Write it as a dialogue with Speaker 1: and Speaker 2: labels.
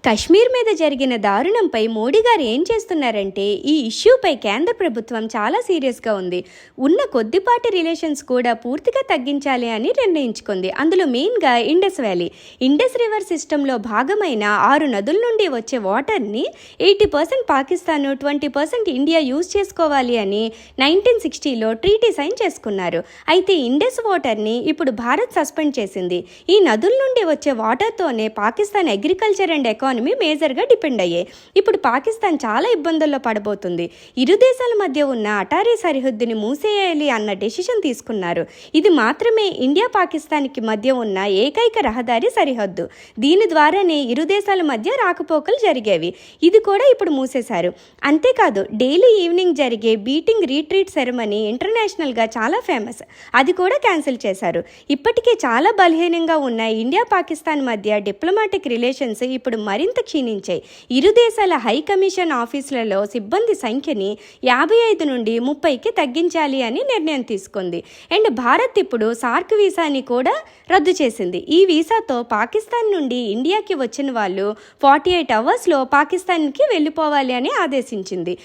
Speaker 1: కశ్మీర్ మీద జరిగిన దారుణంపై మోడీ గారు ఏం చేస్తున్నారంటే ఈ ఇష్యూపై కేంద్ర ప్రభుత్వం చాలా సీరియస్గా ఉంది. ఉన్న కొద్దిపాటి రిలేషన్స్ కూడా పూర్తిగా తగ్గించాలి అని నిర్ణయించుకుంది. అందులో మెయిన్గా ఇండస్ వ్యాలీ, ఇండస్ రివర్ సిస్టంలో భాగమైన 6 నదుల నుండి వచ్చే వాటర్ని 80% పాకిస్తాన్, 20% ఇండియా యూజ్ చేసుకోవాలి అని 1960లో ట్రీటీ సైన్ చేసుకున్నారు. అయితే ఇండస్ వాటర్ని ఇప్పుడు భారత్ సస్పెండ్ చేసింది. ఈ నదుల నుండి వచ్చే వాటర్తోనే పాకిస్తాన్ అగ్రికల్చర్ అండ్ ఎకానమీ మేజర్గా డిపెండ్ అయ్యాయి. ఇప్పుడు పాకిస్తాన్ చాలా ఇబ్బందుల్లో పడబోతుంది. ఇరు దేశాల మధ్య ఉన్న అటారీ సరిహద్దుని మూసేయాలి అన్న డెసిషన్ తీసుకున్నారు. ఇది మాత్రమే ఇండియా పాకిస్తాన్కి మధ్య ఉన్న ఏకైక రహదారి సరిహద్దు. దీని ద్వారానే ఇరు దేశాల మధ్య రాకపోకలు జరిగేవి. ఇది కూడా ఇప్పుడు మూసేశారు. అంతేకాదు డైలీ ఈవినింగ్ జరిగే బీటింగ్ రీట్రీట్ సెరమనీ ఇంటర్నేషనల్గా చాలా ఫేమస్, అది కూడా క్యాన్సిల్ చేశారు. ఇప్పటికే చాలా బలహీనంగా ఉన్న ఇండియా పాకిస్తాన్ మధ్య డిప్లొమాటిక్ రిలేషన్స్ ఇప్పుడు మరింత క్షీణించాయి. ఇరు దేశాల హై కమిషన్ ఆఫీసులలో సిబ్బంది సంఖ్యని 55 నుండి 30కి తగ్గించాలి అని నిర్ణయం తీసుకుంది. అండ్ భారత్ ఇప్పుడు సార్క్ వీసాని కూడా రద్దు చేసింది. ఈ వీసాతో పాకిస్తాన్ నుండి ఇండియాకి వచ్చిన వాళ్ళు 48 అవర్స్లో పాకిస్తాన్కి వెళ్ళిపోవాలి అని ఆదేశించింది.